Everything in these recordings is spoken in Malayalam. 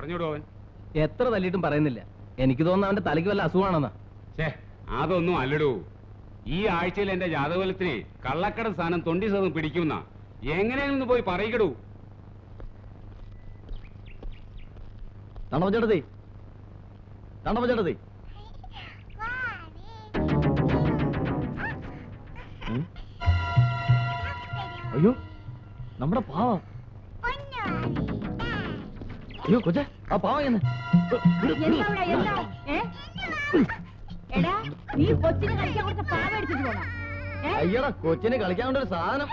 പറഞ്ഞോടോ അവൻ. എത്ര തല്ലിയിട്ടും പറയുന്നില്ല. എനിക്ക് തോന്നുന്നു അവന്റെ തലയ്ക്ക് വല്ല അസുഖമാണെന്നാ. അതൊന്നും അല്ലടോ. ഈ ആഴ്ചയിൽ എന്റെ ജാതകഫലത്തിന് കള്ളക്കട സ്ഥാനം 20% പിടിക്കുന്ന എങ്ങനെയാണെന്ന് പോയി പറയിക്കടൂ. അയ്യോ നമ്മുടെ പാവം. അയ്യോ കൊച്ചേ, ആ പാവം എന്നെ അയ്യടാ, കൊച്ചിന് കളിക്കാൻ കൊണ്ടൊരു സാധനം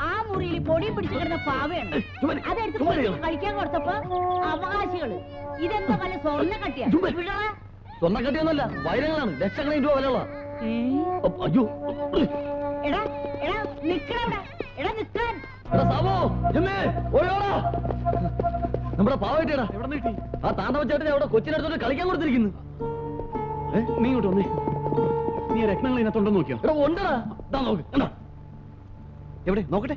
ആ മുറിയിൽ പൊടി പിടിച്ചു കിടന്ന പാവയാണ്. അതെടുത്ത് കളിക്കാൻ കൊടുത്തപ്പോ അവകാശികള് ഇതെന്താ വല്ല സ്വർണ്ണ കട്ടിയാ? സ്വർണ്ണ കട്ടിയൊന്നുമല്ല, വൈരങ്ങളാണ്. ലക്ഷക്കണക്കിന് രൂപ വിലയുള്ള. അയ്യോ എടാ എടാ നിക്കണവിടെ, എടാ നിക്കാൻ. നമ്മുടെ പാവട്ടേടാ ആ താണ്ടവ ചേട്ടനെ അവിടെ കൊച്ചിനടുത്തോട്ട് കളിക്കാൻ കൊടുത്തിരിക്കുന്നു. നീ ഇങ്ങോട്ട് വന്നേ. നീ രത്നങ്ങൾ ഇതിനകത്തുണ്ടോ നോക്കിയോ? ഉണ്ടടാ, നോക്ക്. എവിടെ നോക്കട്ടെ.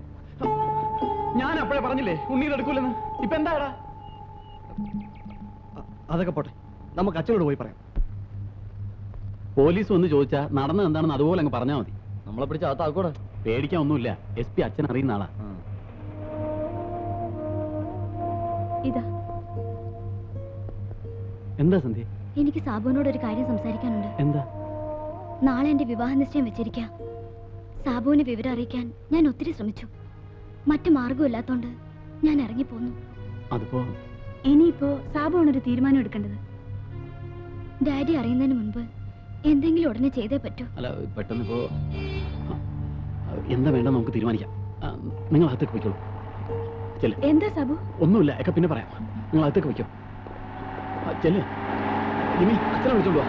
ഞാൻ അപ്പോഴേ പറഞ്ഞില്ലേ ഉണ്ണീത് എടുക്കൂലെന്ന്. ഇപ്പൊ എന്താടാ? അതൊക്കെ പോട്ടെ, നമുക്ക് അച്ഛനോട് പോയി പറയാം. പോലീസ് വന്ന് ചോദിച്ചാ നടന്നത് എന്താണെന്ന് അതുപോലെ അങ്ങ് പറഞ്ഞാൽ മതി. നമ്മളെ പിടിച്ച അകത്താക്കൂടെ. പേടിക്കാൻ ഒന്നുമില്ല. SP അച്ഛൻ അറിയുന്ന ആളാ. ഇതാ. എന്താ സന്ധ്യ? എനിക്ക് സാബുവിനോട് ഒരു കാര്യം സംസാരിക്കാനുണ്ട്. എന്താ? നാളെ എന്റെ വിവാഹ നിശ്ചയം വെച്ചിരിക്കാം. സാബുവിനെ വിവരം അറിയിക്കാൻ ഞാൻ ഒത്തിരി ശ്രമിച്ചു. മറ്റു മാർഗമില്ലാത്തോണ്ട് ഞാൻ ഇറങ്ങിപ്പോന്നു. അതിപ്പോ ഇനിയിപ്പോ സാബുവാണ് ഒരു തീരുമാനം എടുക്കേണ്ടത്. ഡാഡി അറിയുന്നതിന് മുൻപ് എന്തെങ്കിലും ഉടനെ ചെയ്തേ പറ്റൂ. അല്ല, പെട്ടെന്ന് ഇപ്പോ എന്താ വേണ്ട നമുക്ക് തീരുമാനിക്കാം. നിങ്ങൾ അകത്തേക്ക് വയ്ക്കോളൂ. എന്താ സാബു? ഒന്നുമില്ല, ഒക്കെ പിന്നെ പറയാം. നിങ്ങൾ അകത്തേക്ക് വയ്ക്കോ. ചെല്ലേ ഇനി അച്ഛനെ വിളിച്ചോളൂ.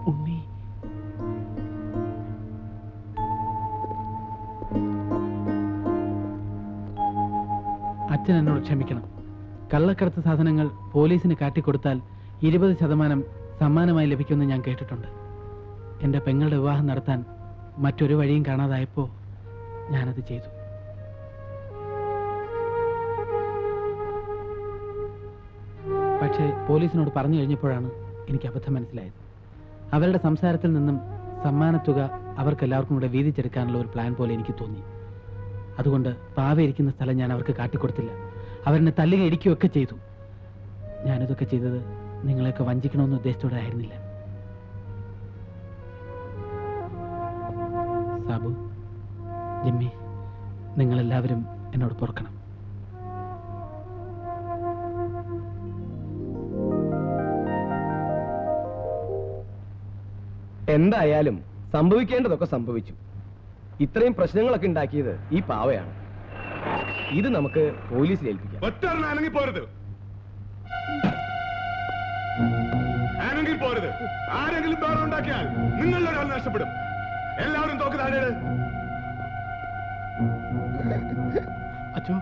ഉണ്ണി, അച്ഛൻ എന്നോട് ക്ഷമിക്കണം. കള്ളക്കടത്ത് സാധനങ്ങൾ പോലീസിന് കാട്ടിക്കൊടുത്താൽ 20% സമ്മാനമായി ലഭിക്കുമെന്ന് ഞാൻ കേട്ടിട്ടുണ്ട്. എൻ്റെ പെങ്ങളുടെ വിവാഹം നടത്താൻ മറ്റൊരു വഴിയും കാണാതായപ്പോൾ ഞാനത് ചെയ്തു. പക്ഷേ പോലീസിനോട് പറഞ്ഞു കഴിഞ്ഞപ്പോഴാണ് എനിക്ക് അബദ്ധം മനസ്സിലായത്. അവരുടെ സംസാരത്തിൽ നിന്നും സമ്മാനത്തുക അവർക്കെല്ലാവർക്കും കൂടെ വീതിച്ചെടുക്കാനുള്ള ഒരു പ്ലാൻ പോലെ എനിക്ക് തോന്നി. അതുകൊണ്ട് പാവ ഇരിക്കുന്ന സ്ഥലം ഞാൻ അവർക്ക് കാട്ടിക്കൊടുത്തില്ല. അവരെന്നെ തല്ലുക ഇടിക്കുകയൊക്കെ ചെയ്തു. ഞാനിതൊക്കെ ചെയ്തത് നിങ്ങളെയൊക്കെ വഞ്ചിക്കണമെന്ന ഉദ്ദേശത്തോടെ ആയിരുന്നില്ല. സാബു, ജിമ്മി, നിങ്ങളെല്ലാവരും എന്നോട് പൊറുക്കണം. എന്തായാലും സംഭവിക്കേണ്ടതൊക്കെ സംഭവിച്ചു. ഇത്രയും പ്രശ്നങ്ങളൊക്കെ ഉണ്ടാക്കിയത് ഈ പാവയാണ്. ഇത് നമുക്ക് പോലീസിൽ ഏൽപ്പിക്കാം. പോരുത്. ആരെങ്കിലും ബഹളം ഉണ്ടാക്കിയാൽ നിങ്ങളുടെ ഒരാൾ നഷ്ടപ്പെടും. എല്ലാവരും തോക്ക് താഴെ. അച്ഛോ,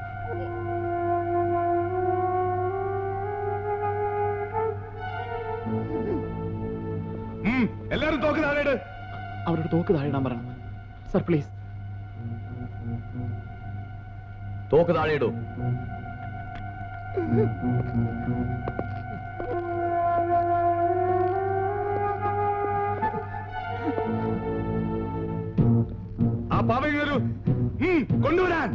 എല്ലാവരും തോക്ക് താഴെ. അവരോട് തോക്ക് താഴെ ഇടാൻ പറയണം. Sir please. തോക്ക് താഴെ ഇടൂ. ആ പാവയ്ക്ക് വരൂ. കൊണ്ടുവരാൻ.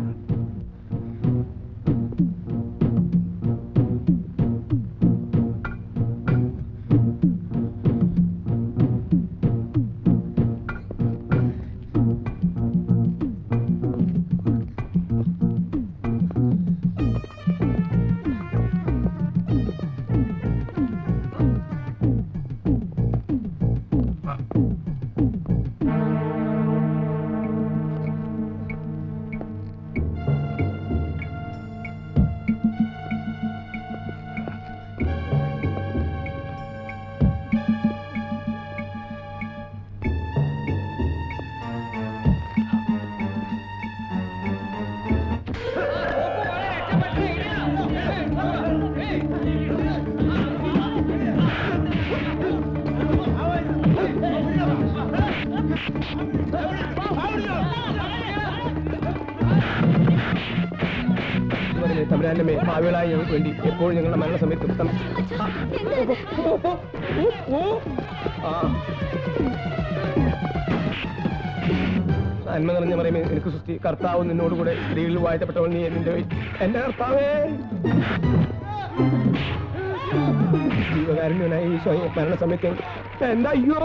തമ്പുരാന്റെ ഭാവികളായ ഞങ്ങൾക്ക് വേണ്ടി എപ്പോഴും ഞങ്ങളുടെ മരണസമയത്തും നന്മ നിറഞ്ഞ പറയുമേ എനിക്ക് സൃഷ്ടി കർത്താവ് നിന്നോടുകൂടെ സ്ത്രീകളിൽ വാഴ്ത്തപ്പെട്ടവൾ നീ എന്റെ എന്റെ കർത്താവേ ജീവകാരുണ്യനായ ഈശോ മരണസമയത്ത് എന്താ അയ്യോ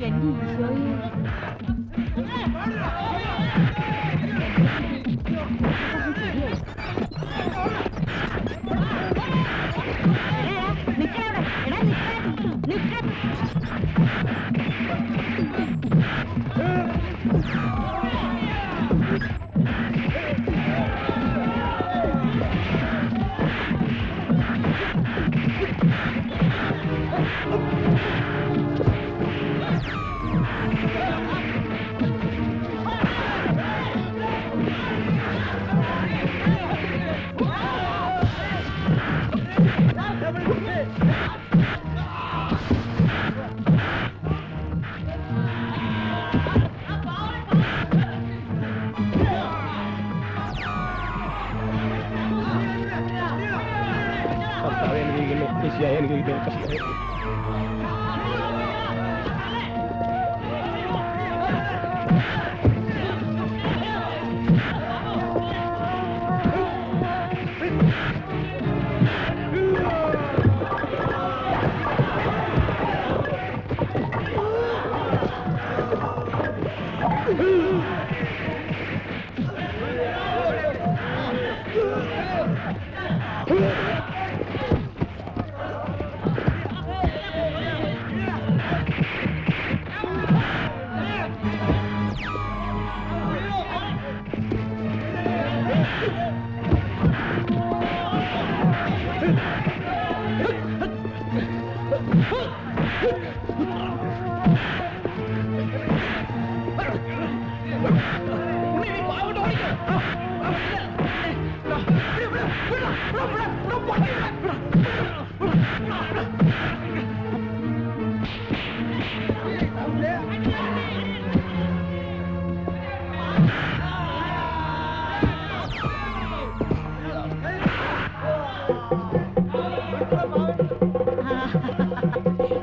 എന്റെ ഈശോയെ കർത്താവേ അനുഗ്രഹിക്കണമേ യേശുവേ അനുഗ്രഹിക്കണമേ കർത്താവേ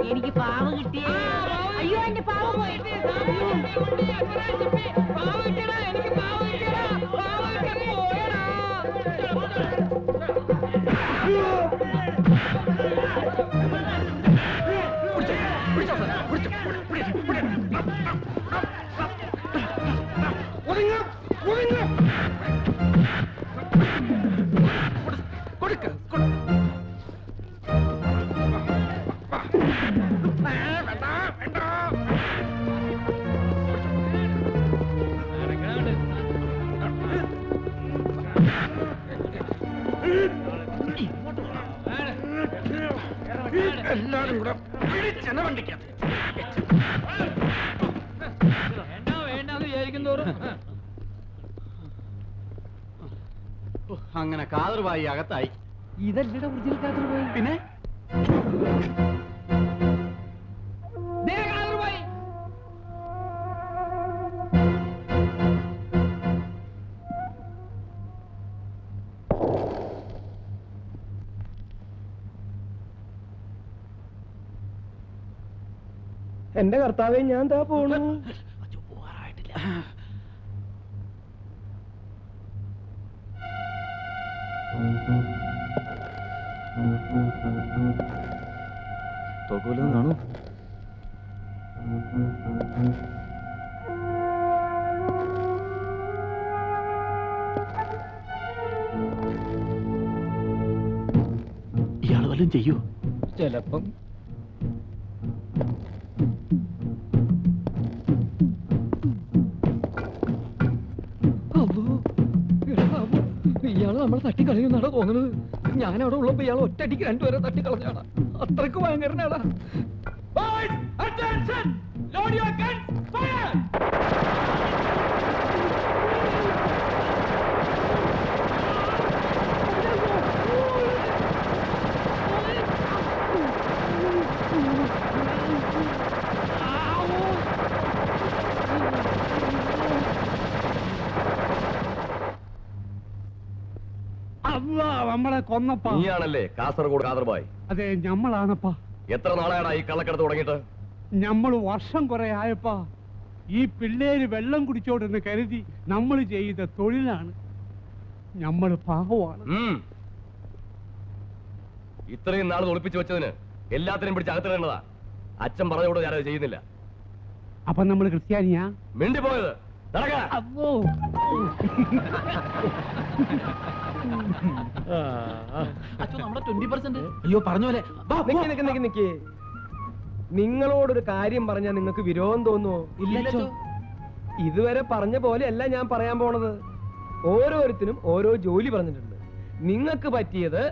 എനിക്ക് പാവ കിട്ടിയേ അയ്യോ എന്റെ പാവ പോയി എല്ലാരും കൂടെ പിടിച്ചെന്നെ വണ്ടിക്കാം അങ്ങനെ കാതർവായി അകത്തായി. ഇതല്ലട ഒറിജിനൽ കാതർവായി. പിന്നെ എന്റെ കർത്താവേ ഞാൻ എന്താ പോണു തോക്കുവല്ലതും കാണൂ. ഇയാൾ വല്ലതും ചെയ്യൂ. ചിലപ്പം അല്ലോ ഇയാള് നമ്മളെ തട്ടിക്കളയുന്നാണ് തോന്നുന്നത്. ഞാൻ അവിടെ ഉള്ളപ്പോ ഇയാൾ ഒറ്റയടിക്ക് രണ്ടുപേരെ തട്ടിക്കളഞ്ഞാണ്. അത്രക്ക് ഭയങ്കരനാടാ. നമ്മളെ കൊന്നപ്പാ. നീയാണല്ലേ കാസർഗോഡ് കാദർബായ്? അതെ, ഞമ്മളാണപ്പാ. എത്ര നാളെയാണ് ഈ കള്ളക്കടത്ത് തുടങ്ങിയിട്ട്? ഞമ്മള് വർഷം കുറെ ആയപ്പാ. ഈ പിള്ളേര് വെള്ളം കുടിച്ചോടെന്ന് കരുതി നമ്മൾ ചെയ്ത തൊഴിലാണ്. ഞമ്മള് പാവമാണ്. ഇത്രയും നാൾ ഒളിപ്പിച്ചു വെച്ചതിന് എല്ലാത്തിനും പിടിച്ച് അകത്തിടേണ്ടതാ. അച്ഛൻ പറഞ്ഞോട് ഞാനത് ചെയ്യുന്നില്ല. അപ്പൊ നമ്മള് ക്രിസ്ത്യാനിയാ? മിണ്ടിപ്പോയത് അപ്പോ നമ്മുടെ 20%. അയ്യോ പറഞ്ഞ പോലെ നിക്ക്. നിങ്ങളോടൊരു കാര്യം പറഞ്ഞാൽ നിങ്ങൾക്ക് വിരോധം തോന്നുവോ? ഇല്ല. ഇതുവരെ പറഞ്ഞ പോലെയല്ല ഞാൻ പറയാൻ പോണത്. ഓരോരുത്തരും ഓരോ ജോലി പറഞ്ഞിട്ടുണ്ട്. നിങ്ങൾക്ക് പറ്റിയത്